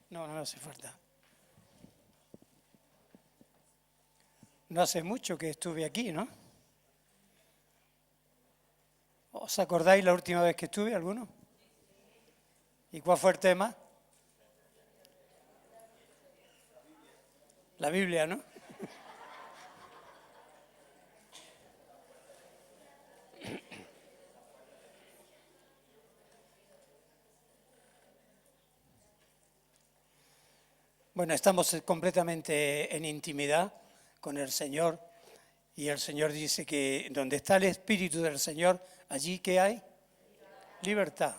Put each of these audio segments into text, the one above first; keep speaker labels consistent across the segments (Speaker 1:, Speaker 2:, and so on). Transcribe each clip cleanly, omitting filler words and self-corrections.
Speaker 1: No, no hace falta. No hace mucho que estuve aquí, ¿no? ¿Os acordáis la última vez que estuve, alguno? ¿Y cuál fue el tema? La Biblia, ¿no? Bueno, estamos completamente en intimidad con el Señor y el Señor dice que donde está el Espíritu del Señor, allí ¿qué hay? Libertad.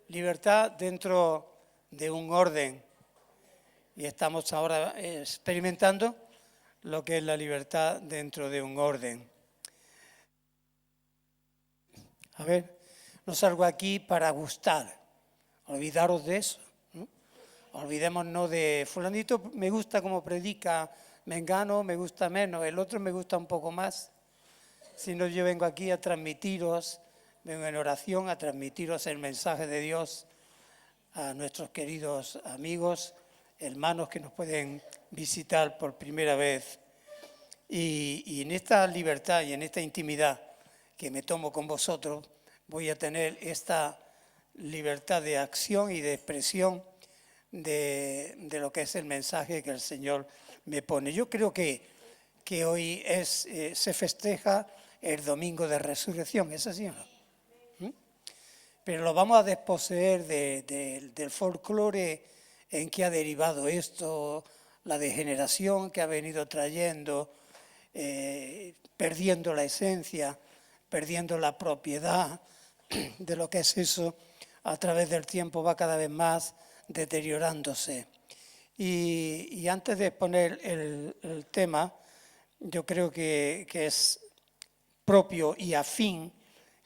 Speaker 1: Libertad dentro de un orden. Y estamos ahora experimentando lo que es la libertad dentro de un orden. A ver, no salgo aquí para gustar, olvidaros de eso. Olvidémonos de fulanito, me gusta como predica, mengano, me gusta menos, el otro me gusta un poco más. Sino yo vengo aquí a transmitiros, vengo en oración a transmitiros el mensaje de Dios a nuestros queridos amigos, hermanos que nos pueden visitar por primera vez. Y en esta libertad y en esta intimidad que me tomo con vosotros, voy a tener esta libertad de acción y de expresión de lo que es el mensaje que el Señor me pone. Yo creo que hoy se festeja el domingo de resurrección, ¿es así o no? Pero lo vamos a desposeer del folclore en que ha derivado esto, la degeneración que ha venido trayendo, perdiendo la esencia, perdiendo la propiedad de lo que es eso, a través del tiempo va cada vez más deteriorándose. Y antes de exponer el tema, yo creo que es propio y afín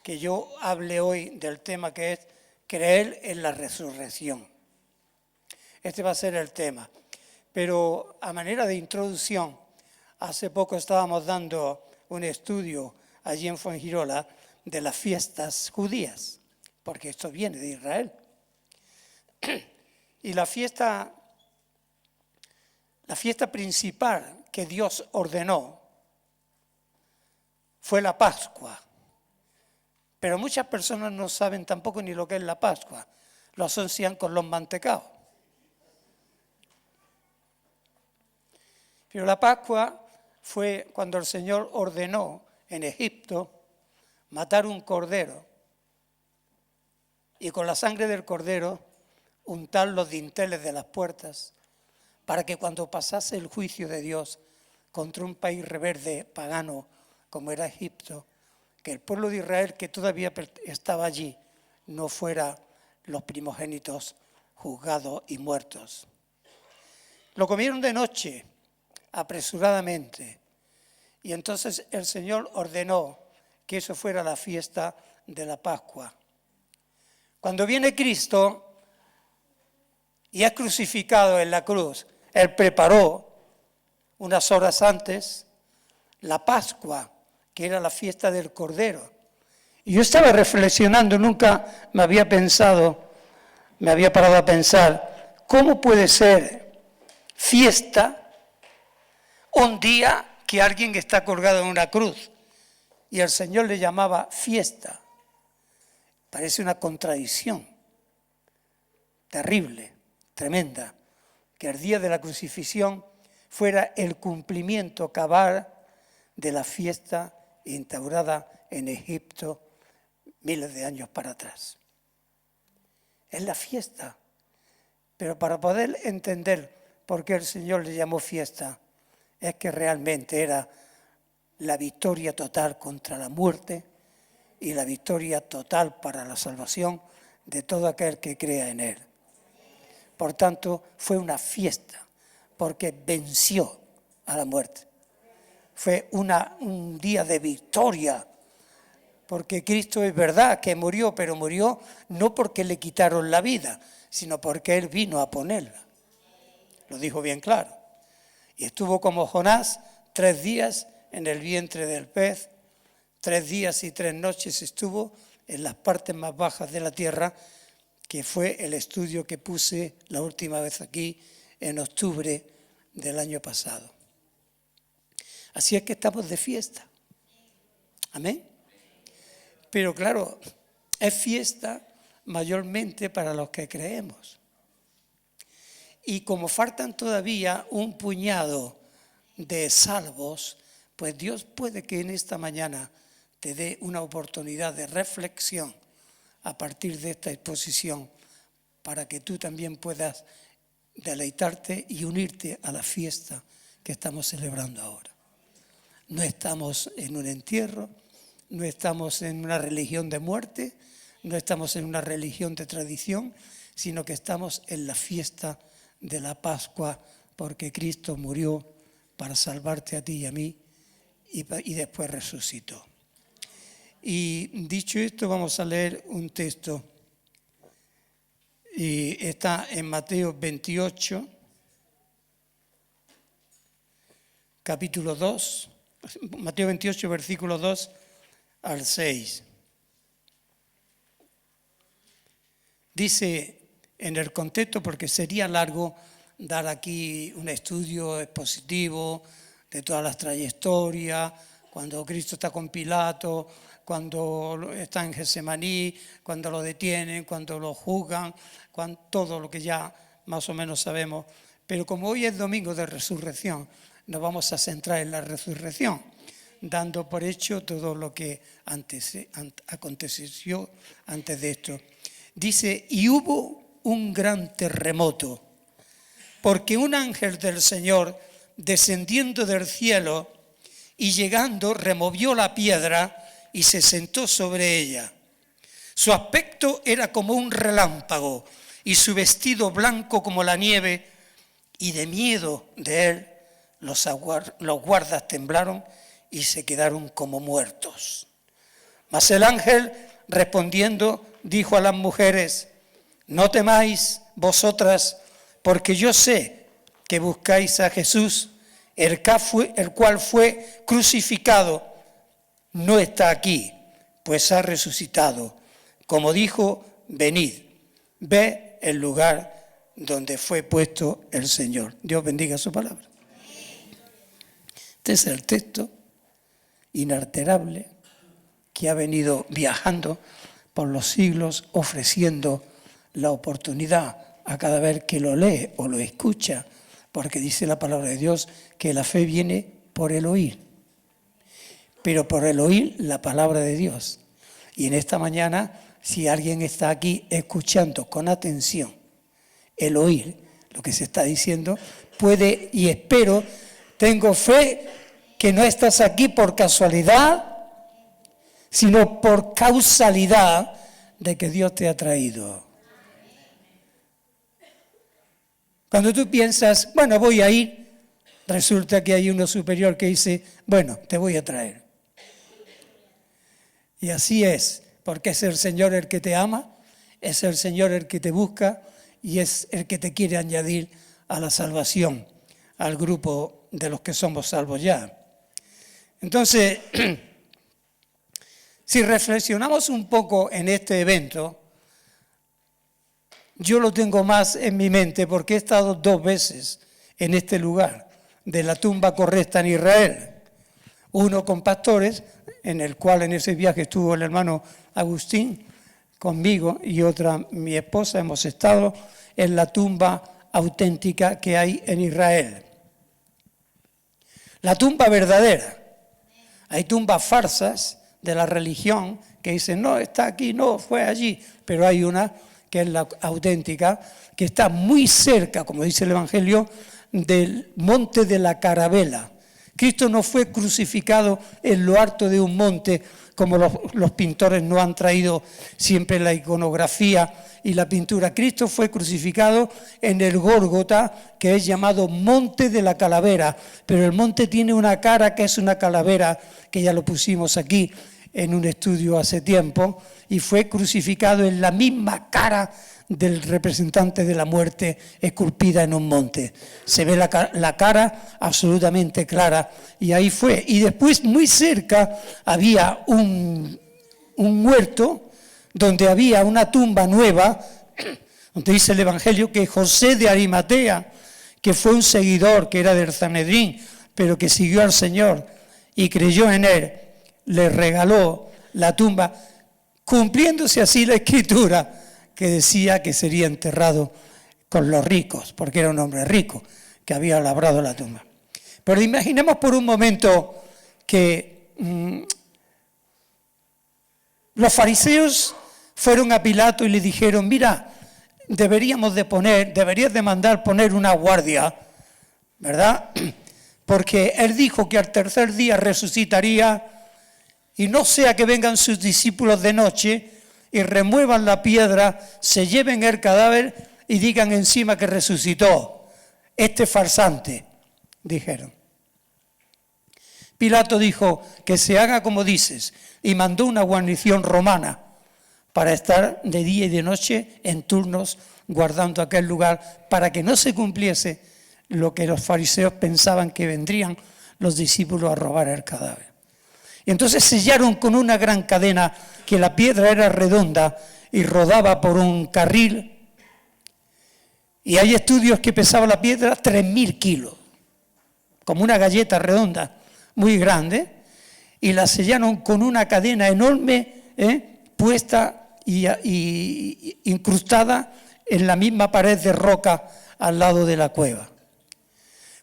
Speaker 1: que yo hable hoy del tema que es creer en la resurrección. Este va a ser el tema. Pero a manera de introducción, hace poco estábamos dando un estudio allí en Fuengirola de las fiestas judías, porque esto viene de Israel. Y la fiesta principal que Dios ordenó fue la Pascua. Pero muchas personas no saben tampoco ni lo que es la Pascua. Lo asocian con los mantecaos. Pero la Pascua fue cuando el Señor ordenó en Egipto matar un cordero y con la sangre del cordero untar los dinteles de las puertas para que cuando pasase el juicio de Dios contra un país rebelde, pagano, como era Egipto, que el pueblo de Israel que todavía estaba allí no fuera los primogénitos juzgados y muertos. Lo comieron de noche, apresuradamente, y entonces el Señor ordenó que eso fuera la fiesta de la Pascua. Cuando viene Cristo y es crucificado en la cruz, Él preparó unas horas antes la Pascua, que era la fiesta del Cordero. Y yo estaba reflexionando, nunca me había parado a pensar, ¿cómo puede ser fiesta un día que alguien está colgado en una cruz? Y el Señor le llamaba fiesta. Parece una contradicción terrible, tremenda, que el día de la crucifixión fuera el cumplimiento cabal de la fiesta instaurada en Egipto miles de años para atrás. Es la fiesta, pero para poder entender por qué el Señor le llamó fiesta, es que realmente era la victoria total contra la muerte y la victoria total para la salvación de todo aquel que crea en Él. Por tanto, fue una fiesta, porque venció a la muerte. Fue un día de victoria, porque Cristo es verdad que murió, pero murió no porque le quitaron la vida, sino porque Él vino a ponerla. Lo dijo bien claro. Y estuvo como Jonás 3 días en el vientre del pez, 3 días y 3 noches estuvo en las partes más bajas de la tierra, que fue el estudio que puse la última vez aquí en octubre del año pasado. Así es que estamos de fiesta. Amén. Pero claro, es fiesta mayormente para los que creemos. Y como faltan todavía un puñado de salvos, pues Dios puede que en esta mañana te dé una oportunidad de reflexión a partir de esta exposición para que tú también puedas deleitarte y unirte a la fiesta que estamos celebrando ahora. No estamos en un entierro, no estamos en una religión de muerte, no estamos en una religión de tradición, sino que estamos en la fiesta de la Pascua, porque Cristo murió para salvarte a ti y a mí y después resucitó. Y dicho esto, vamos a leer un texto y está en Mateo 28, capítulo 2, Mateo 28, versículo 2 al 6. Dice en el contexto, porque sería largo dar aquí un estudio expositivo de todas las trayectorias, cuando Cristo está con Pilato, cuando está en Getsemaní, cuando lo detienen, cuando lo juzgan, todo lo que ya más o menos sabemos. Pero como hoy es domingo de resurrección, nos vamos a centrar en la resurrección, dando por hecho todo lo que aconteció antes de esto. Dice, y hubo un gran terremoto, porque un ángel del Señor, descendiendo del cielo y llegando, removió la piedra y se sentó sobre ella. Su aspecto era como un relámpago y su vestido blanco como la nieve, y de miedo de él los guardas temblaron y se quedaron como muertos. Mas el ángel, respondiendo, dijo a las mujeres, no temáis vosotras, porque yo sé que buscáis a Jesús, el cual fue crucificado. No está aquí, pues ha resucitado. Como dijo, venid, ve el lugar donde fue puesto el Señor. Dios bendiga su palabra. Este es el texto inalterable que ha venido viajando por los siglos, ofreciendo la oportunidad a cada vez que lo lee o lo escucha, porque dice la palabra de Dios que la fe viene por el oír, pero por el oír la palabra de Dios. Y en esta mañana, si alguien está aquí escuchando con atención el oír lo que se está diciendo, puede, y espero, tengo fe que no estás aquí por casualidad, sino por causalidad de que Dios te ha traído. Cuando tú piensas, bueno, voy a ir, resulta que hay uno superior que dice, bueno, te voy a traer. Y así es, porque es el Señor el que te ama, es el Señor el que te busca y es el que te quiere añadir a la salvación, al grupo de los que somos salvos ya. Entonces, si reflexionamos un poco en este evento, yo lo tengo más en mi mente porque he estado 2 veces en este lugar de la tumba correcta en Israel. Uno con pastores, en el cual en ese viaje estuvo el hermano Agustín conmigo y otra mi esposa. Hemos estado en la tumba auténtica que hay en Israel. La tumba verdadera. Hay tumbas falsas de la religión que dicen, no, está aquí, no, fue allí, pero hay una que es la auténtica, que está muy cerca, como dice el Evangelio, del monte de la Carabela. Cristo no fue crucificado en lo alto de un monte, como los pintores no han traído siempre la iconografía y la pintura. Cristo fue crucificado en el Gólgota, que es llamado Monte de la Calavera, pero el monte tiene una cara que es una calavera, que ya lo pusimos aquí en un estudio hace tiempo, y fue crucificado en la misma cara del representante de la muerte esculpida en un monte. Se ve la cara absolutamente clara, y ahí fue. Y después, muy cerca, había un huerto donde había una tumba nueva donde dice el Evangelio que José de Arimatea, que fue un seguidor, que era del Sanedrín, pero que siguió al Señor y creyó en Él, le regaló la tumba, cumpliéndose así la Escritura, que decía que sería enterrado con los ricos, porque era un hombre rico, que había labrado la tumba. Pero imaginemos por un momento que los fariseos fueron a Pilato y le dijeron, mira, deberías de mandar poner una guardia, ¿verdad? Porque él dijo que al tercer día resucitaría, y no sea que vengan sus discípulos de noche y remuevan la piedra, se lleven el cadáver y digan encima que resucitó. Este farsante, dijeron. Pilato dijo que se haga como dices y mandó una guarnición romana para estar de día y de noche en turnos guardando aquel lugar para que no se cumpliese lo que los fariseos pensaban que vendrían los discípulos a robar el cadáver. Y entonces sellaron con una gran cadena, que la piedra era redonda y rodaba por un carril, y hay estudios que pesaba la piedra 3.000 kilos, como una galleta redonda, muy grande, y la sellaron con una cadena enorme, puesta y incrustada en la misma pared de roca al lado de la cueva.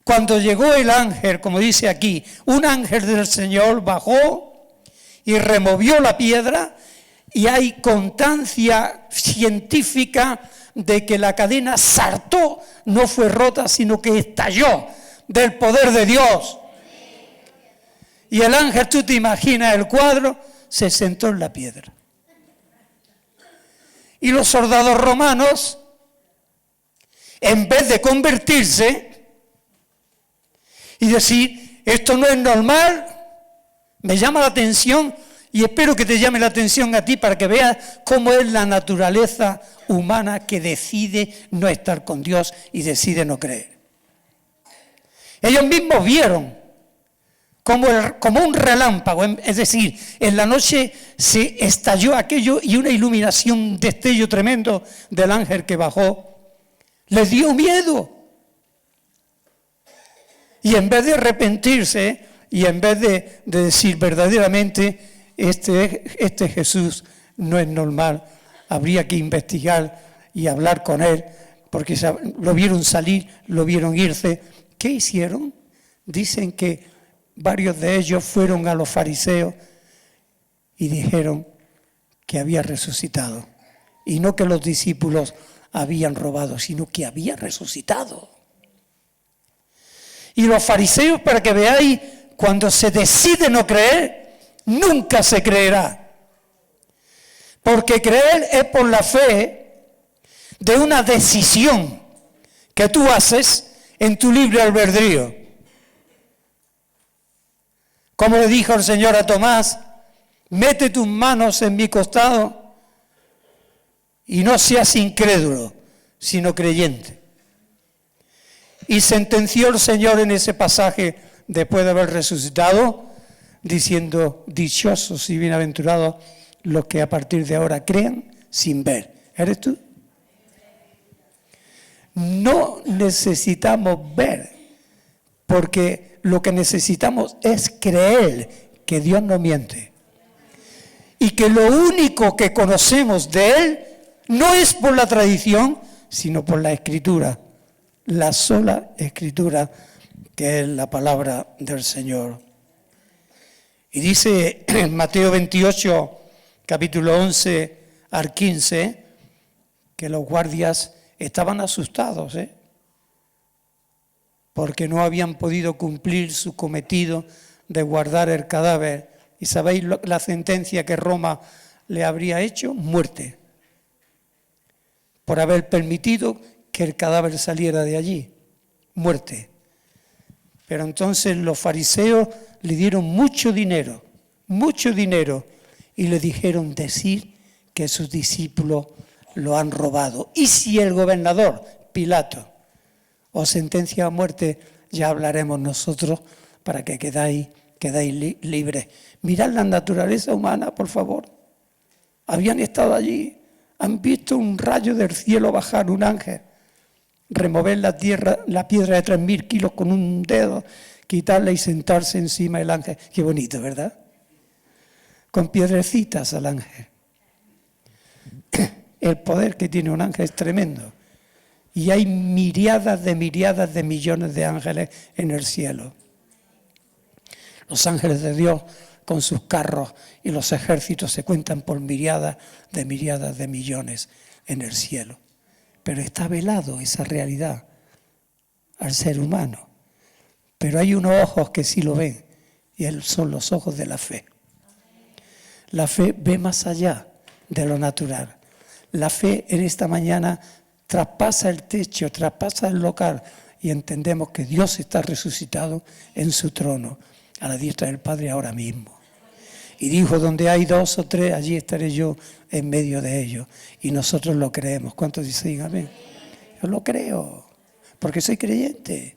Speaker 1: Cuando llegó el ángel, como dice aquí, un ángel del Señor bajó y removió la piedra, y hay constancia científica de que la cadena saltó, no fue rota, sino que estalló del poder de Dios. Y el ángel, tú te imaginas el cuadro, se sentó en la piedra. Y los soldados romanos, en vez de convertirse y decir, esto no es normal, me llama la atención, y espero que te llame la atención a ti para que veas cómo es la naturaleza humana que decide no estar con Dios y decide no creer. Ellos mismos vieron como un relámpago, es decir, en la noche se estalló aquello y una iluminación, un destello tremendo del ángel que bajó, les dio miedo. Y en vez de arrepentirse, y en vez de decir verdaderamente, este Jesús no es normal, habría que investigar y hablar con él, porque lo vieron salir, lo vieron irse. ¿Qué hicieron? Dicen que varios de ellos fueron a los fariseos y dijeron que había resucitado. Y no que los discípulos habían robado, sino que había resucitado. Y los fariseos, para que veáis, cuando se decide no creer, nunca se creerá. Porque creer es por la fe de una decisión que tú haces en tu libre albedrío. Como le dijo el Señor a Tomás, mete tus manos en mi costado y no seas incrédulo, sino creyente. Y sentenció el Señor en ese pasaje, después de haber resucitado, diciendo, dichosos y bienaventurados los que a partir de ahora crean sin ver. ¿Eres tú? No necesitamos ver, porque lo que necesitamos es creer que Dios no miente. Y que lo único que conocemos de Él no es por la tradición, sino por la Escritura. La sola Escritura, que es la palabra del Señor. Y dice en Mateo 28, capítulo 11 al 15, que los guardias estaban asustados, porque no habían podido cumplir su cometido de guardar el cadáver. ¿Y sabéis la sentencia que Roma le habría hecho? Muerte, por haber permitido que el cadáver saliera de allí. Muerte. Pero entonces los fariseos le dieron mucho dinero, y le dijeron decir que sus discípulos lo han robado. Y si el gobernador, Pilato, os sentencia a muerte, ya hablaremos nosotros para que quedáis libres. Mirad la naturaleza humana, por favor. Habían estado allí, Han visto un rayo del cielo bajar, un ángel, remover la piedra de 3.000 kilos con un dedo, quitarla y sentarse encima del ángel. Qué bonito, ¿verdad? Con piedrecitas al ángel. El poder que tiene un ángel es tremendo. Y hay miríadas de millones de ángeles en el cielo. Los ángeles de Dios con sus carros y los ejércitos se cuentan por miríadas de millones en el cielo. Pero está velado esa realidad al ser humano. Pero hay unos ojos que sí lo ven, y son los ojos de la fe. La fe ve más allá de lo natural. La fe en esta mañana traspasa el techo, traspasa el local, y entendemos que Dios está resucitado en su trono, a la diestra del Padre ahora mismo. Y dijo, donde hay 2 o 3, allí estaré yo en medio de ellos. Y nosotros lo creemos. ¿Cuántos dicen amén? Yo lo creo, porque soy creyente.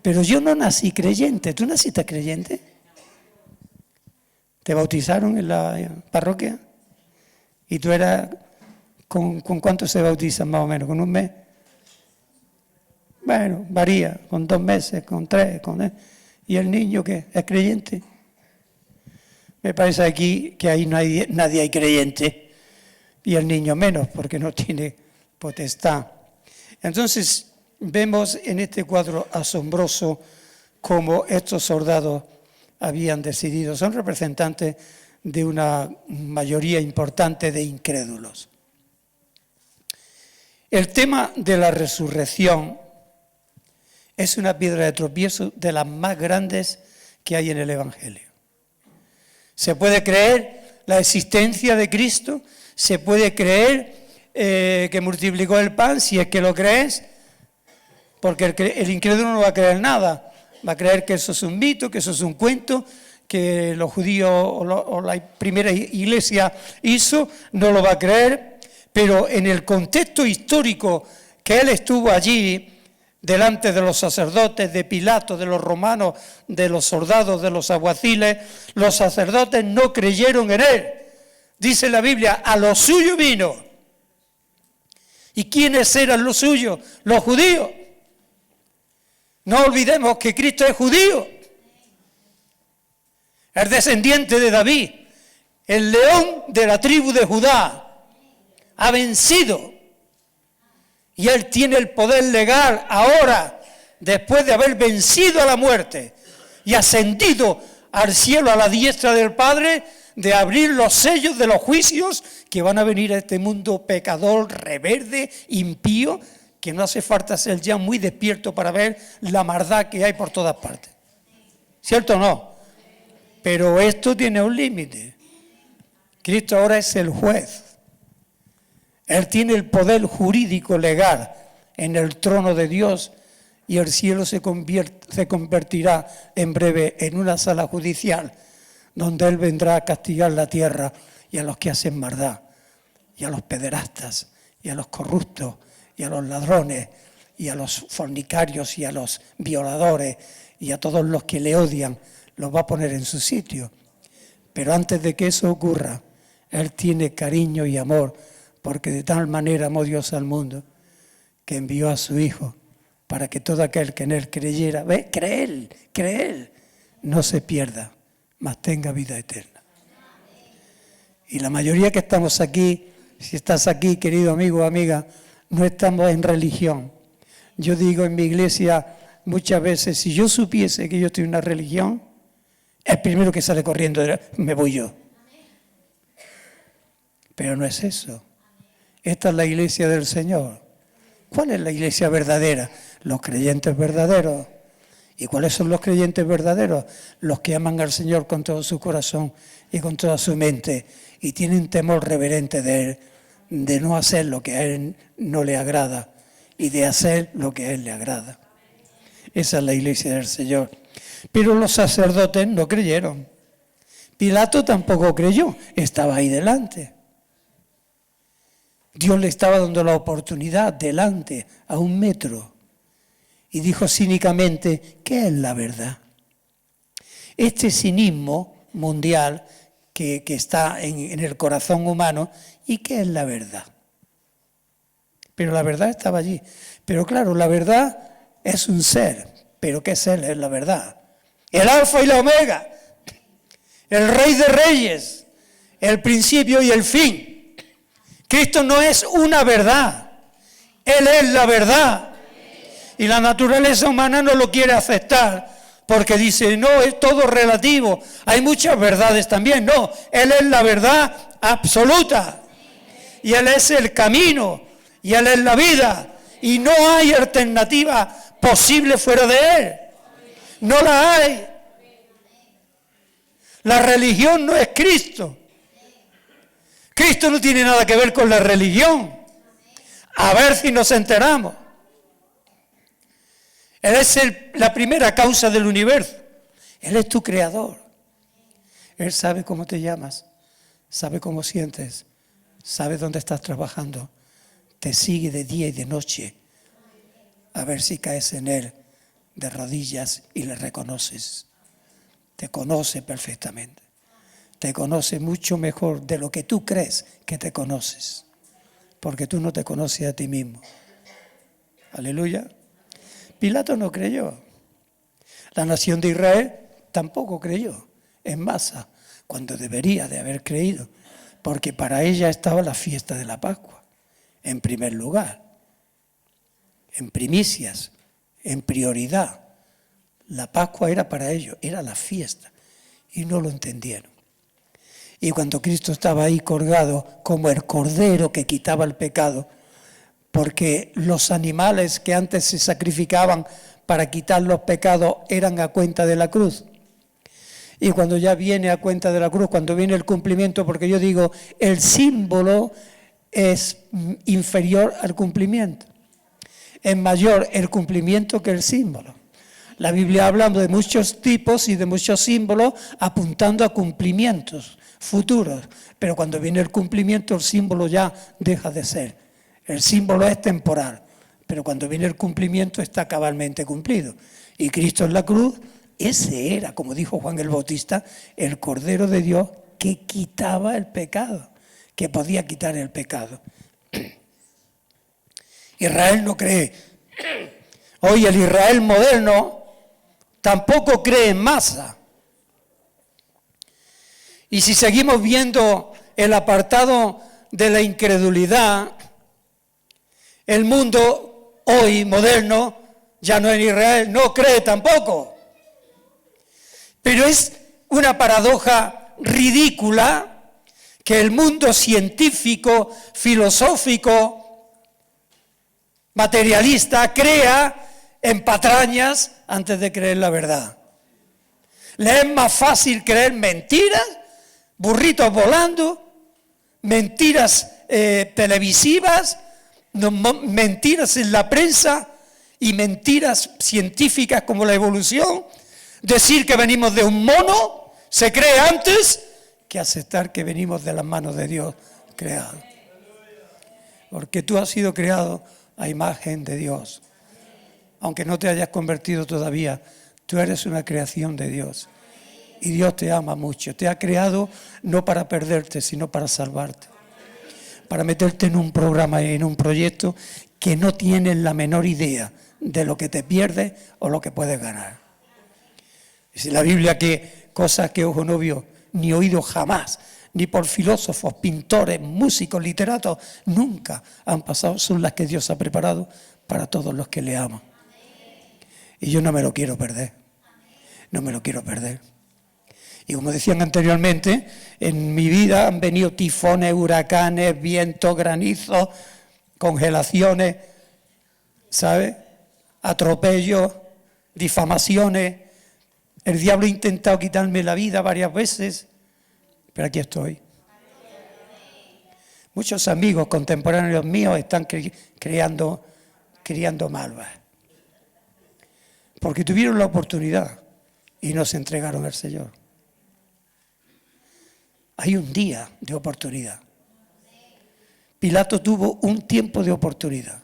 Speaker 1: Pero yo no nací creyente. ¿Tú naciste creyente? ¿Te bautizaron en la parroquia? ¿Y tú eras, con cuánto se bautizan más o menos? ¿Con un mes? Bueno, varía, con 2 meses, con 3, ¿Y el niño qué? ¿Es creyente? Me parece aquí que ahí nadie hay creyente, y el niño menos, porque no tiene potestad. Entonces, vemos en este cuadro asombroso cómo estos soldados habían decidido, son representantes de una mayoría importante de incrédulos. El tema de la resurrección es una piedra de tropiezo de las más grandes que hay en el Evangelio. Se puede creer la existencia de Cristo, se puede creer que multiplicó el pan, si es que lo crees, porque el incrédulo no va a creer nada, va a creer que eso es un mito, que eso es un cuento, que los judíos o la primera iglesia hizo, no lo va a creer, pero en el contexto histórico que él estuvo allí, delante de los sacerdotes, de Pilato, de los romanos, de los soldados, de los alguaciles, los sacerdotes no creyeron en él. Dice la Biblia, a lo suyo vino. ¿Y quiénes eran los suyos? Los judíos. No olvidemos que Cristo es judío. Es descendiente de David, el león de la tribu de Judá. Ha vencido. Y Él tiene el poder legal ahora, después de haber vencido a la muerte y ascendido al cielo a la diestra del Padre, de abrir los sellos de los juicios que van a venir a este mundo pecador, rebelde, impío, que no hace falta ser ya muy despierto para ver la maldad que hay por todas partes. ¿Cierto o no? Pero esto tiene un límite. Cristo ahora es el juez. Él tiene el poder jurídico legal en el trono de Dios, y el cielo se convertirá en breve en una sala judicial donde Él vendrá a castigar la tierra y a los que hacen maldad, y a los pederastas, y a los corruptos, y a los ladrones, y a los fornicarios, y a los violadores, y a todos los que le odian, los va a poner en su sitio. Pero antes de que eso ocurra, Él tiene cariño y amor, porque de tal manera amó Dios al mundo, que envió a su Hijo, para que todo aquel que en Él creyera, creer, no se pierda, mas tenga vida eterna. Y la mayoría que estamos aquí, si estás aquí, querido amigo o amiga, no estamos en religión. Yo digo en mi iglesia muchas veces, si yo supiese que yo estoy en una religión, el primero que sale corriendo me voy yo. Pero no es eso. Esta es la iglesia del Señor. ¿Cuál es la iglesia verdadera? Los creyentes verdaderos. ¿Y cuáles son los creyentes verdaderos? Los que aman al Señor con todo su corazón y con toda su mente, y tienen temor reverente de Él, de no hacer lo que a Él no le agrada y de hacer lo que a Él le agrada. Esa es la iglesia del Señor. Pero los sacerdotes no creyeron. Pilato tampoco creyó, estaba ahí delante. Dios le estaba dando la oportunidad delante, a 1 metro. Y dijo cínicamente, ¿qué es la verdad? Este cinismo mundial que está en el corazón humano ¿y qué es la verdad? Pero la verdad estaba allí. Pero claro, la verdad es un ser. ¿Pero qué ser es la verdad? El alfa y la omega, el rey de reyes, el principio y el fin. Cristo no es una verdad, Él es la verdad. Y la naturaleza humana no lo quiere aceptar porque dice, no, es todo relativo, hay muchas verdades también. No, Él es la verdad absoluta y Él es el camino y Él es la vida y no hay alternativa posible fuera de Él. No la hay. La religión no es Cristo. Cristo no tiene nada que ver con la religión. A ver si nos enteramos. Él es la primera causa del universo. Él es tu creador. Él sabe cómo te llamas, sabe cómo sientes, sabe dónde estás trabajando. Te sigue de día y de noche. A ver si caes en Él de rodillas y le reconoces. Te conoce perfectamente. Te conoce mucho mejor de lo que tú crees que te conoces. Porque tú no te conoces a ti mismo. Aleluya. Pilato no creyó. La nación de Israel tampoco creyó en masa, cuando debería de haber creído. Porque para ella estaba la fiesta de la Pascua. En primer lugar. En primicias. En prioridad. La Pascua era para ellos, era la fiesta. Y no lo entendieron. Y cuando Cristo estaba ahí colgado como el cordero que quitaba el pecado, porque los animales que antes se sacrificaban para quitar los pecados eran a cuenta de la cruz. Y cuando ya viene a cuenta de la cruz, cuando viene el cumplimiento, porque yo digo, el símbolo es inferior al cumplimiento. Es mayor el cumplimiento que el símbolo. La Biblia habla de muchos tipos y de muchos símbolos apuntando a cumplimientos futuros. Pero cuando viene el cumplimiento, el símbolo ya deja de ser. El símbolo es temporal, pero cuando viene el cumplimiento está cabalmente cumplido. Y Cristo en la cruz, ese era, como dijo Juan el Bautista, el Cordero de Dios que quitaba el pecado, que podía quitar el pecado. Israel no cree. Hoy el Israel moderno tampoco cree en masa. Y si seguimos viendo el apartado de la incredulidad, el mundo hoy moderno, ya no en Israel, no cree tampoco. Pero es una paradoja ridícula que el mundo científico, filosófico, materialista crea en patrañas antes de creer la verdad. Le es más fácil creer mentiras, burritos volando, mentiras televisivas, mentiras en la prensa y mentiras científicas como la evolución. Decir que venimos de un mono se cree antes que aceptar que venimos de las manos de Dios creado. Porque tú has sido creado a imagen de Dios. Aunque no te hayas convertido todavía, tú eres una creación de Dios. Y Dios te ama mucho. Te ha creado no para perderte, sino para salvarte. Para meterte en un programa y en un proyecto que no tienes la menor idea de lo que te pierdes o lo que puedes ganar. Dice la Biblia que cosas que ojo no vio, ni oído jamás, ni por filósofos, pintores, músicos, literatos, nunca han pasado, son las que Dios ha preparado para todos los que le aman. Y yo no me lo quiero perder. No me lo quiero perder. Y como decían anteriormente, en mi vida han venido tifones, huracanes, vientos, granizos, congelaciones, ¿sabes? Atropellos, difamaciones. El diablo ha intentado quitarme la vida varias veces, pero aquí estoy. Muchos amigos contemporáneos míos están criando malvas. Porque tuvieron la oportunidad y no se entregaron al Señor. Hay un día de oportunidad. Pilato tuvo un tiempo de oportunidad.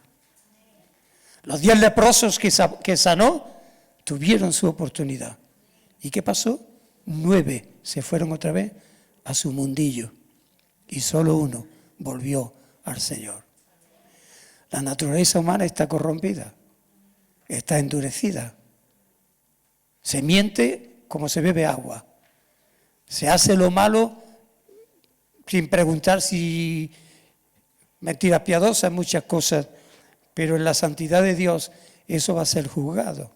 Speaker 1: Los 10 leprosos que sanó tuvieron su oportunidad. ¿Y qué pasó? 9 se fueron otra vez a su mundillo. Y solo uno volvió al Señor. La naturaleza humana está corrompida, está endurecida. Se miente como se bebe agua. Se hace lo malo sin preguntar si mentiras piadosas, muchas cosas, pero en la santidad de Dios eso va a ser juzgado.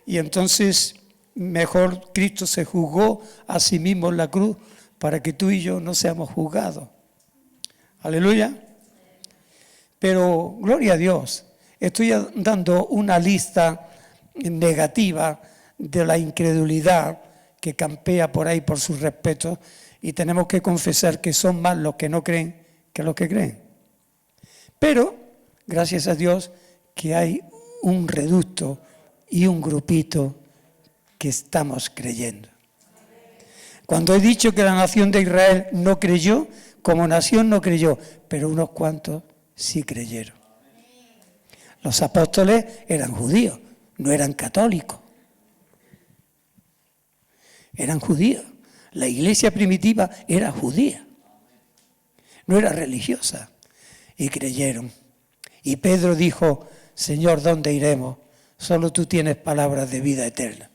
Speaker 1: Y entonces mejor Cristo se juzgó a sí mismo en la cruz para que tú y yo no seamos juzgados. Aleluya. Pero gloria a Dios, estoy dando una lista negativa de la incredulidad que campea por ahí por sus respetos, y tenemos que confesar que son más los que no creen que los que creen. Pero, gracias a Dios, que hay un reducto y un grupito que estamos creyendo. Cuando he dicho que la nación de Israel no creyó, como nación no creyó, pero unos cuantos sí creyeron. Los apóstoles eran judíos, no eran católicos. Eran judíos. La iglesia primitiva era judía, no era religiosa. Y creyeron. Y Pedro dijo, Señor, ¿dónde iremos? Solo tú tienes palabras de vida eterna.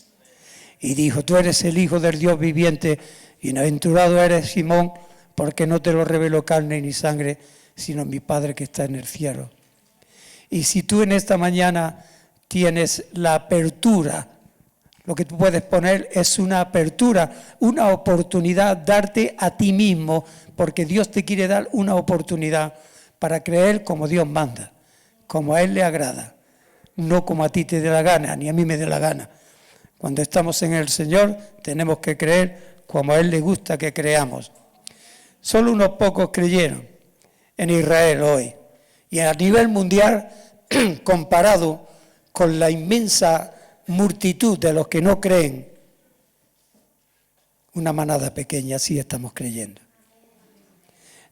Speaker 1: Y dijo, tú eres el Hijo del Dios viviente, bienaventurado eres Simón, porque no te lo reveló carne ni sangre, sino mi Padre que está en el cielo. Y si tú en esta mañana tienes la apertura, lo que tú puedes poner es una apertura, una oportunidad, darte a ti mismo, porque Dios te quiere dar una oportunidad para creer como Dios manda, como a Él le agrada, no como a ti te dé la gana, ni a mí me dé la gana. Cuando estamos en el Señor tenemos que creer como a Él le gusta que creamos. Solo unos pocos creyeron en Israel hoy, y a nivel mundial, comparado con la inmensa multitud de los que no creen, una manada pequeña sí estamos creyendo.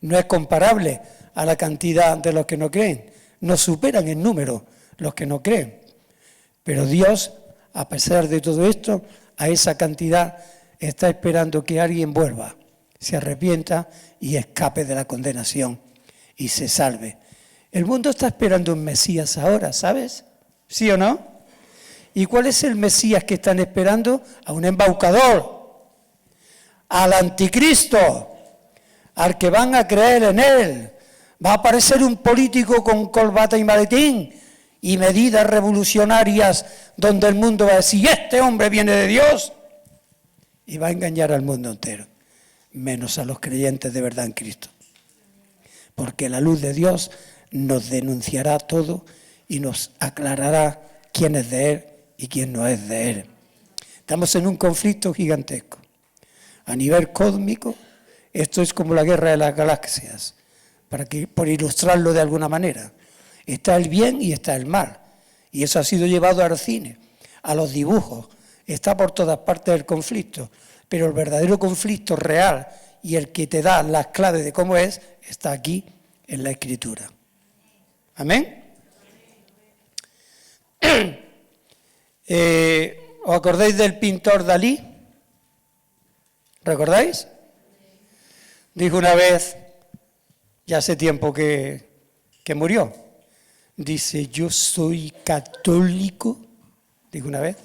Speaker 1: No es comparable a la cantidad de los que no creen, nos superan en número los que no creen, pero Dios, a pesar de todo esto, a esa cantidad está esperando que alguien vuelva, se arrepienta y escape de la condenación y se salve. El mundo está esperando un Mesías ahora, ¿sabes? ¿Sí o no? ¿Y cuál es el Mesías que están esperando? A un embaucador, al anticristo, al que van a creer en él. Va a aparecer un político con corbata y maletín y medidas revolucionarias donde el mundo va a decir, este hombre viene de Dios, y va a engañar al mundo entero, menos a los creyentes de verdad en Cristo. Porque la luz de Dios nos denunciará todo y nos aclarará quién es de Él y quién no es de Él. Estamos en un conflicto gigantesco. A nivel cósmico, esto es como la guerra de las galaxias, por ilustrarlo de alguna manera. Está el bien y está el mal. Y eso ha sido llevado al cine, a los dibujos. Está por todas partes el conflicto. Pero el verdadero conflicto real y el que te da las claves de cómo es, está aquí en la Escritura. ¿Amén? ¿Os acordáis del pintor Dalí? ¿Recordáis? Dijo una vez, ya hace tiempo que murió, dice, yo soy católico, dijo una vez,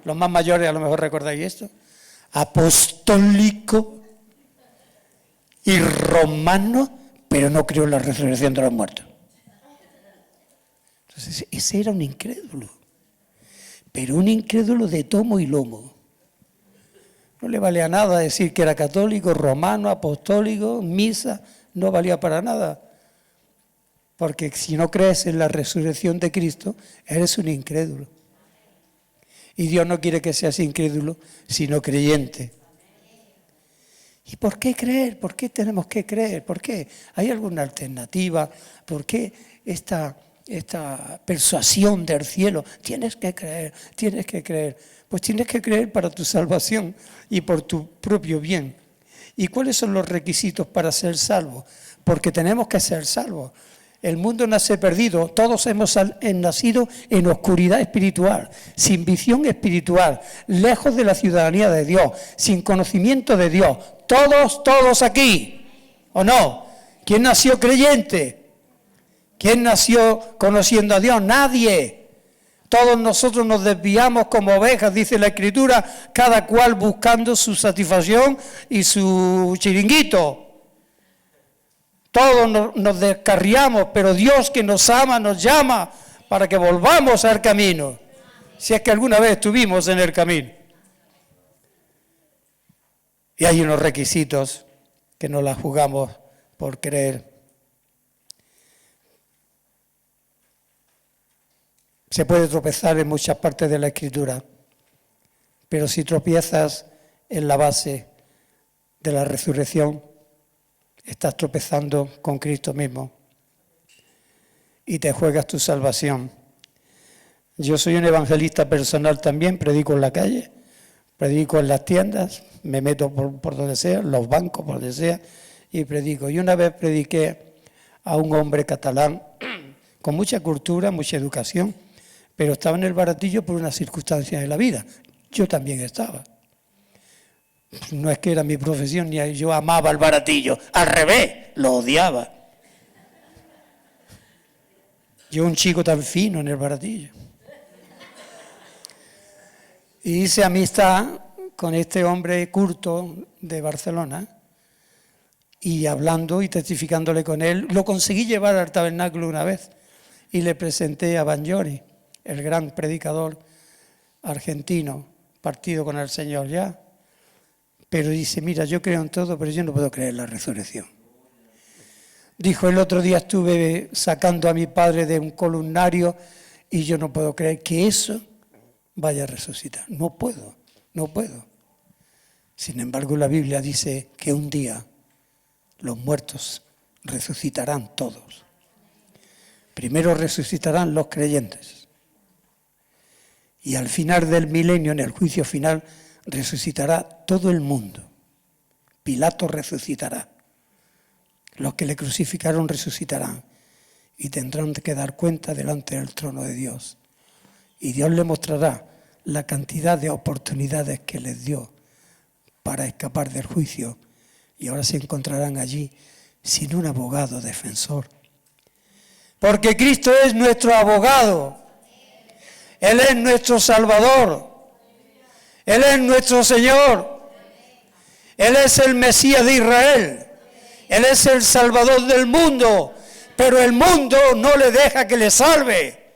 Speaker 1: los más mayores a lo mejor recordáis esto, apostólico y romano, pero no creo en la resurrección de los muertos. Entonces, ese era un incrédulo, pero un incrédulo de tomo y lomo. No le valía nada decir que era católico, romano, apostólico, misa, no valía para nada. Porque si no crees en la resurrección de Cristo, eres un incrédulo. Y Dios no quiere que seas incrédulo, sino creyente. ¿Y por qué creer? ¿Por qué tenemos que creer? ¿Por qué? ¿Hay alguna alternativa? ¿Por qué esta persuasión del cielo? Tienes que creer, tienes que creer. Pues tienes que creer para tu salvación y por tu propio bien. ¿Y cuáles son los requisitos para ser salvos? Porque tenemos que ser salvos. El mundo nace perdido, todos hemos nacido en oscuridad espiritual, sin visión espiritual, lejos de la ciudadanía de Dios, sin conocimiento de Dios. Todos aquí, ¿o no? ¿Quién nació creyente? ¿Quién nació conociendo a Dios? Nadie. Todos nosotros nos desviamos como ovejas, dice la Escritura, cada cual buscando su satisfacción y su chiringuito. Todos nos descarriamos, pero Dios que nos ama, nos llama para que volvamos al camino, si es que alguna vez estuvimos en el camino. Y hay unos requisitos que no la jugamos por creer. Se puede tropezar en muchas partes de la Escritura, pero si tropiezas en la base de la resurrección, estás tropezando con Cristo mismo y te juegas tu salvación. Yo soy un evangelista personal también, predico en la calle, predico en las tiendas, me meto por donde sea, en los bancos, por donde sea, y predico. Y una vez prediqué a un hombre catalán con mucha cultura, mucha educación, pero estaba en el baratillo por unas circunstancias de la vida. Yo también estaba. No es que era mi profesión, ni yo amaba el baratillo, al revés, lo odiaba. Yo un chico tan fino en el baratillo. Y hice amistad con este hombre culto de Barcelona, y hablando y testificándole con él, lo conseguí llevar al tabernáculo una vez, y le presenté a Banjori, el gran predicador argentino, partido con el Señor ya, pero dice, mira, yo creo en todo, pero yo no puedo creer en la resurrección. Dijo, el otro día estuve sacando a mi padre de un columnario y yo no puedo creer que eso vaya a resucitar. No puedo. Sin embargo, la Biblia dice que un día los muertos resucitarán todos. Primero resucitarán los creyentes. Y al final del milenio, en el juicio final, resucitará todo el mundo. Pilato resucitará. Los que le crucificaron resucitarán y tendrán que dar cuenta delante del trono de Dios. Y Dios le mostrará la cantidad de oportunidades que les dio para escapar del juicio. Y ahora se encontrarán allí sin un abogado defensor. Porque Cristo es nuestro abogado. Él es nuestro Salvador. Él es nuestro Señor. Él es el Mesías de Israel. Él es el Salvador del mundo. Pero el mundo no le deja que le salve.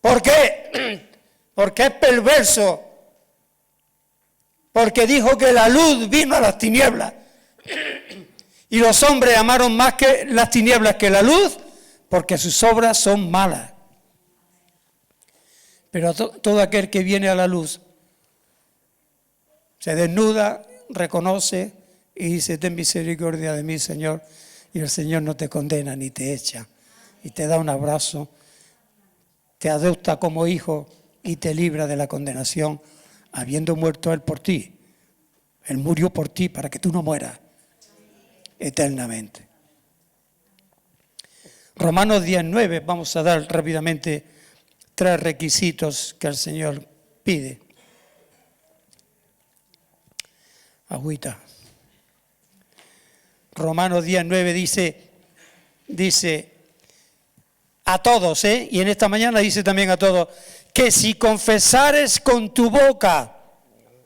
Speaker 1: ¿Por qué? Porque es perverso. Porque dijo que la luz vino a las tinieblas. Y los hombres amaron más que las tinieblas que la luz, porque sus obras son malas. Pero todo aquel que viene a la luz se desnuda, reconoce y dice, ten misericordia de mí, Señor. Y el Señor no te condena ni te echa. Y te da un abrazo, te adopta como hijo y te libra de la condenación, habiendo muerto Él por ti. Él murió por ti para que tú no mueras eternamente. Romanos 10:9, vamos a dar rápidamente 3 requisitos que el Señor pide. Agüita. Romanos 10:9 dice a todos, y en esta mañana dice también a todos, que si confesares con tu boca,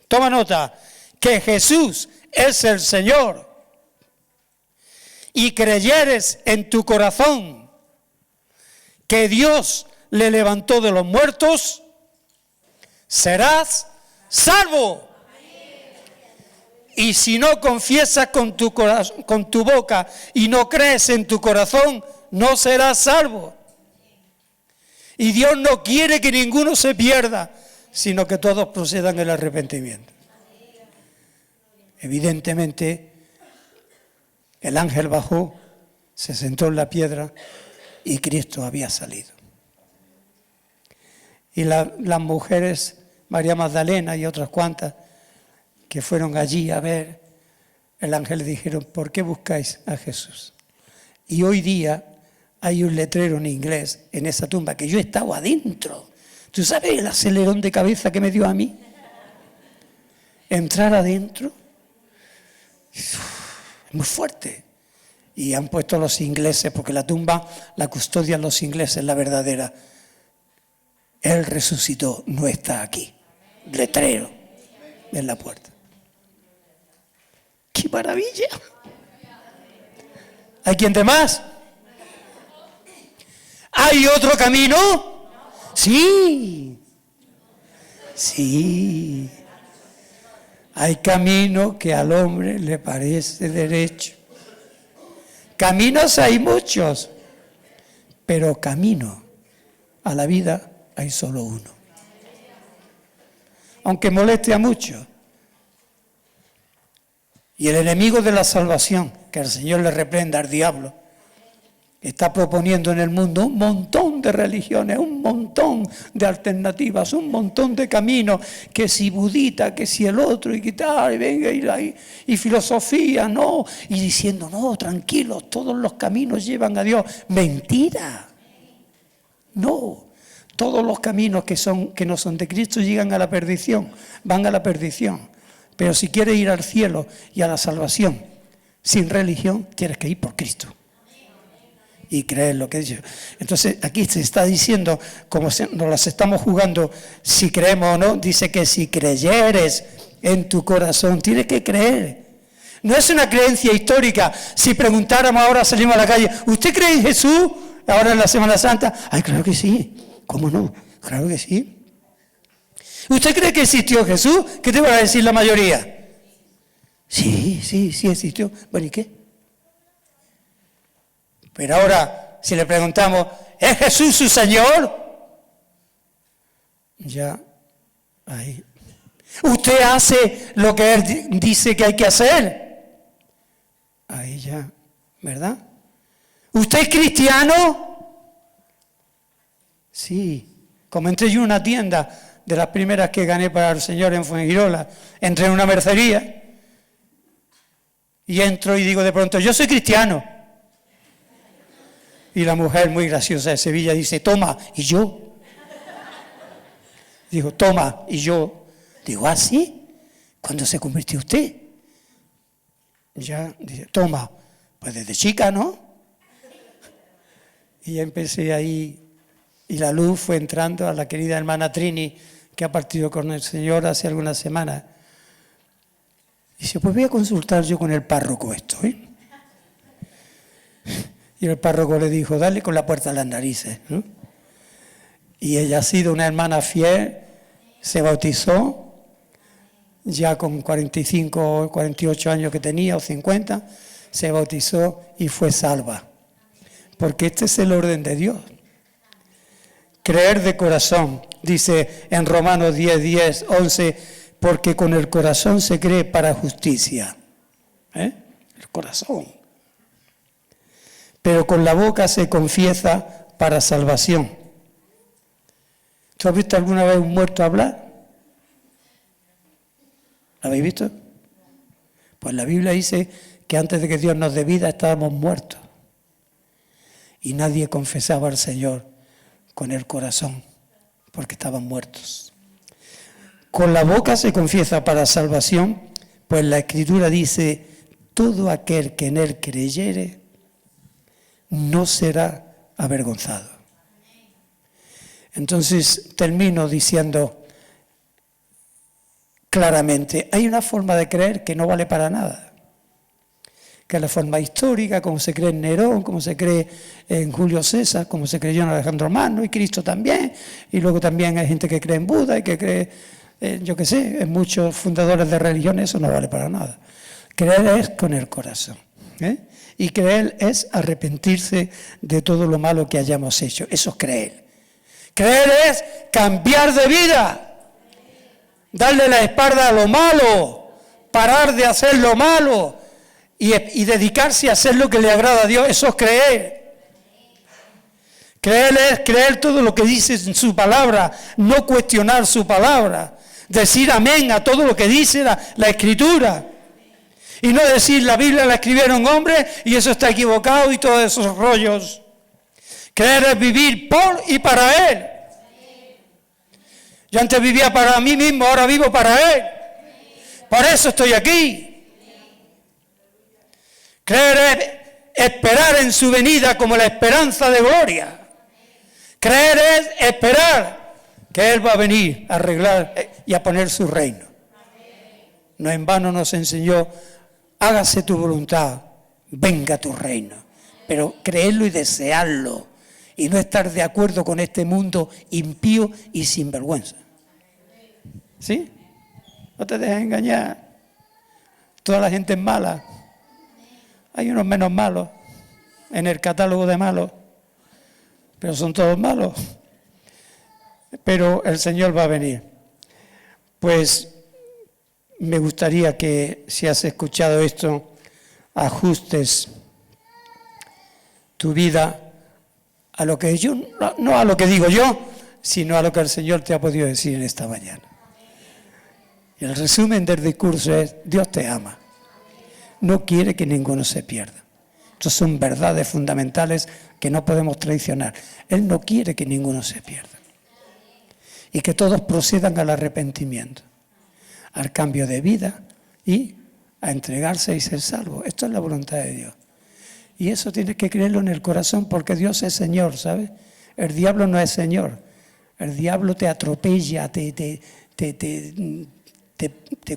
Speaker 1: toma nota, que Jesús es el Señor, y creyeres en tu corazón que Dios le levantó de los muertos, serás salvo. Y si no confiesas con tu boca y no crees en tu corazón, no serás salvo. Y Dios no quiere que ninguno se pierda, sino que todos procedan el arrepentimiento. Evidentemente, el ángel bajó, se sentó en la piedra y Cristo había salido. Y las mujeres, María Magdalena y otras cuantas, que fueron allí a ver, el ángel le dijeron, ¿por qué buscáis a Jesús? Y hoy día hay un letrero en inglés en esa tumba, que yo he estado adentro. ¿Tú sabes el acelerón de cabeza que me dio a mí? Entrar adentro, es muy fuerte. Y han puesto los ingleses, porque la tumba la custodian los ingleses, la verdadera. Él resucitó, no está aquí. Letrero en la puerta. ¡Qué maravilla! ¿Hay quien de más? ¿Hay otro camino? Sí. Sí. Hay camino que al hombre le parece derecho. Caminos hay muchos, pero camino a la vida hay solo uno. Aunque moleste a muchos. Y el enemigo de la salvación, que el Señor le reprenda al diablo, está proponiendo en el mundo un montón de religiones, un montón de alternativas, un montón de caminos, que si budita, que si el otro, y que tal, y venga, y filosofía, no, y diciendo, no, tranquilos, todos los caminos llevan a Dios. Mentira. No, todos los caminos que no son de Cristo llegan a la perdición, van a la perdición. Pero si quieres ir al cielo y a la salvación sin religión, tienes que ir por Cristo. Y creer lo que dice. Entonces aquí se está diciendo, como nos las estamos jugando, si creemos o no, dice que si creyeres en tu corazón, tienes que creer. No es una creencia histórica. Si preguntáramos ahora, salimos a la calle, ¿usted cree en Jesús ahora en la Semana Santa? Ay, claro que sí. ¿Cómo no? Claro que sí. ¿Usted cree que existió Jesús? ¿Qué te va a decir la mayoría? Sí existió. Bueno, ¿y qué? Pero ahora, si le preguntamos, ¿es Jesús su Señor? Ya, ahí. ¿Usted hace lo que Él dice que hay que hacer? Ahí ya, ¿verdad? ¿Usted es cristiano? Sí. Como entré yo en una tienda, de las primeras que gané para el Señor en Fuengirola, entré en una mercería y entro y digo de pronto, yo soy cristiano. Y la mujer muy graciosa de Sevilla dice, toma, ¿y yo? Digo, toma, ¿y yo? Digo, ¿ah, sí? ¿Cuándo se convirtió usted? Ya, dice, toma, pues desde chica, ¿no? Y empecé ahí, y la luz fue entrando a la querida hermana Trini, que ha partido con el Señor hace algunas semanas. Y dice, pues voy a consultar yo con el párroco esto, ¿eh? Y el párroco le dijo, dale con la puerta a las narices, ¿no? Y ella ha sido una hermana fiel, se bautizó, ya con 45, 48 años que tenía, o 50, se bautizó y fue salva. Porque este es el orden de Dios. Creer de corazón, dice en Romanos 10, 11, porque con el corazón se cree para justicia. El corazón. Pero con la boca se confiesa para salvación. ¿Tú has visto alguna vez un muerto hablar? ¿Lo habéis visto? Pues la Biblia dice que antes de que Dios nos dé vida estábamos muertos. Y nadie confesaba al Señor con el corazón, porque estaban muertos. Con la boca se confiesa para salvación, pues la Escritura dice, todo aquel que en Él creyere no será avergonzado. Entonces termino diciendo claramente, hay una forma de creer que no vale para nada, que es la forma histórica, como se cree en Nerón, como se cree en Julio César, como se creyó en Alejandro Magno y Cristo también, y luego también hay gente que cree en Buda y que cree, yo qué sé, en muchos fundadores de religiones. Eso no vale para nada. Creer es con el corazón, y creer es arrepentirse de todo lo malo que hayamos hecho. Eso es creer. Creer es cambiar de vida, darle la espalda a lo malo, parar de hacer lo malo y dedicarse a hacer lo que le agrada a Dios. Eso es creer. Creer es creer todo lo que dice en su palabra, no cuestionar su palabra, decir amén a todo lo que dice la Escritura. Y no decir la Biblia la escribieron hombres y eso está equivocado y todos esos rollos. Creer es vivir por y para Él. Yo antes vivía para mí mismo, ahora vivo para Él. Por eso estoy aquí. Creer es esperar en su venida como la esperanza de gloria. Creer es esperar que Él va a venir a arreglar y a poner su reino. No en vano nos enseñó, hágase tu voluntad, venga tu reino. Pero creerlo y desearlo y no estar de acuerdo con este mundo impío y sinvergüenza. ¿Sí? No te dejes engañar. Toda la gente es mala. Hay unos menos malos en el catálogo de malos, pero son todos malos. Pero el Señor va a venir. Pues me gustaría que, si has escuchado esto, ajustes tu vida a lo que yo, no a lo que digo yo, sino a lo que el Señor te ha podido decir en esta mañana. Y el resumen del discurso es, Dios te ama. No quiere que ninguno se pierda. Estas son verdades fundamentales que no podemos traicionar. Él no quiere que ninguno se pierda. Y que todos procedan al arrepentimiento, al cambio de vida y a entregarse y ser salvos. Esto es la voluntad de Dios. Y eso tienes que creerlo en el corazón porque Dios es Señor, ¿sabes? El diablo no es Señor. El diablo te atropella, te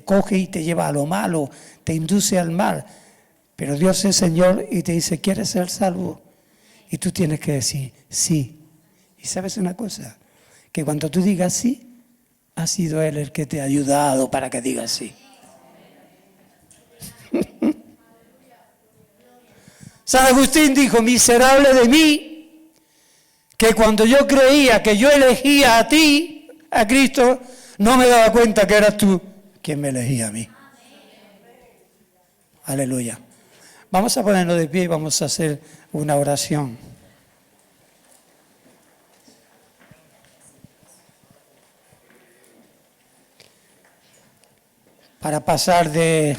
Speaker 1: coge y te lleva a lo malo, te induce al mal. Pero Dios es Señor y te dice, ¿quieres ser salvo? Y tú tienes que decir, sí. Y ¿sabes una cosa? Que cuando tú digas sí, ha sido Él el que te ha ayudado para que digas sí. San Agustín dijo, miserable de mí, que cuando yo creía que yo elegía a ti, a Cristo, no me daba cuenta que eras tú quien me elegía a mí. Aleluya. Vamos a ponernos de pie y vamos a hacer una oración. Para pasar de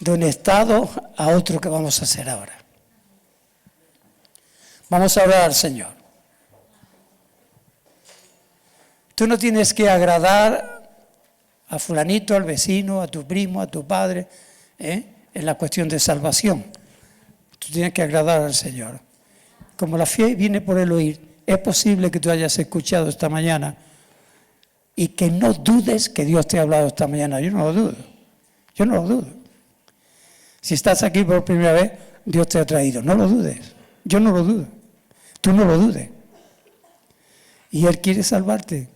Speaker 1: un estado a otro que vamos a hacer ahora. Vamos a orar al Señor. Tú no tienes que agradar a fulanito, al vecino, a tu primo, a tu padre, en la cuestión de salvación. Tú tienes que agradar al Señor. Como la fe viene por el oír, es posible que tú hayas escuchado esta mañana y que no dudes que Dios te ha hablado esta mañana. Yo no lo dudo. Yo no lo dudo. Si estás aquí por primera vez, Dios te ha traído. No lo dudes. Yo no lo dudo. Tú no lo dudes. Y Él quiere salvarte.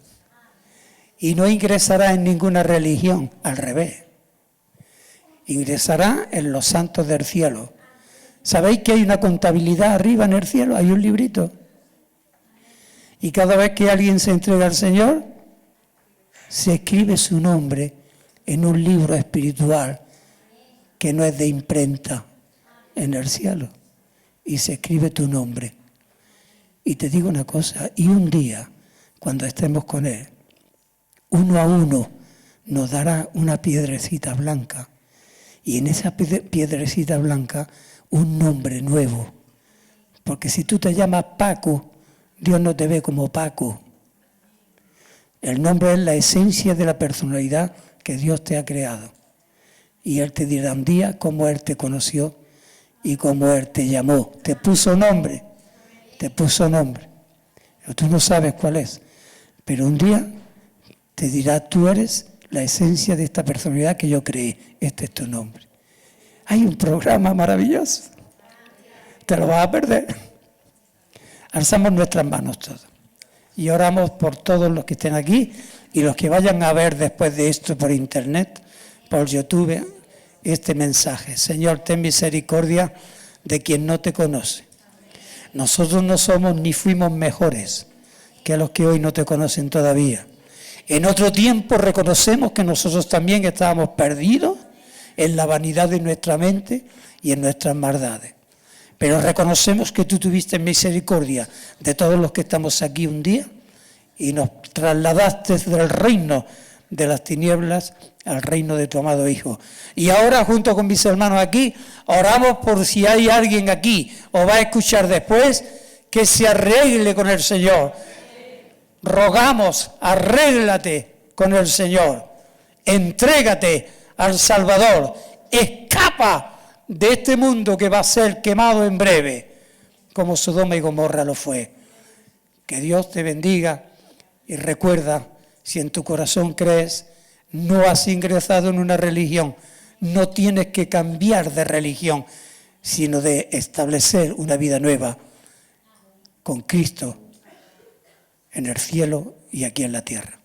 Speaker 1: Y no ingresará en ninguna religión, al revés. Ingresará en los santos del cielo. ¿Sabéis que hay una contabilidad arriba en el cielo? Hay un librito. Y cada vez que alguien se entrega al Señor, se escribe su nombre en un libro espiritual que no es de imprenta en el cielo. Y se escribe tu nombre. Y te digo una cosa, y un día, cuando estemos con Él, uno a uno nos dará una piedrecita blanca. Y en esa piedrecita blanca, un nombre nuevo. Porque si tú te llamas Paco, Dios no te ve como Paco. El nombre es la esencia de la personalidad que Dios te ha creado. Y Él te dirá un día cómo Él te conoció y cómo Él te llamó. Te puso nombre. Te puso nombre. Pero tú no sabes cuál es. Pero un día te dirá, tú eres la esencia de esta personalidad que yo creé. Este es tu nombre. Hay un programa maravilloso. Te lo vas a perder. Alzamos nuestras manos todos. Y oramos por todos los que estén aquí y los que vayan a ver después de esto por internet, por YouTube, este mensaje. Señor, ten misericordia de quien no te conoce. Nosotros no somos ni fuimos mejores que los que hoy no te conocen todavía. En otro tiempo reconocemos que nosotros también estábamos perdidos en la vanidad de nuestra mente y en nuestras maldades. Pero reconocemos que tú tuviste misericordia de todos los que estamos aquí un día y nos trasladaste del reino de las tinieblas al reino de tu amado Hijo. Y ahora, junto con mis hermanos aquí, oramos por si hay alguien aquí o va a escuchar después que se arregle con el Señor. Rogamos, arréglate con el Señor. Entrégate al Salvador. Escapa de este mundo que va a ser quemado en breve, como Sodoma y Gomorra lo fue. Que Dios te bendiga y recuerda, si en tu corazón crees, no has ingresado en una religión, no tienes que cambiar de religión, sino de establecer una vida nueva con Cristo en el cielo y aquí en la tierra.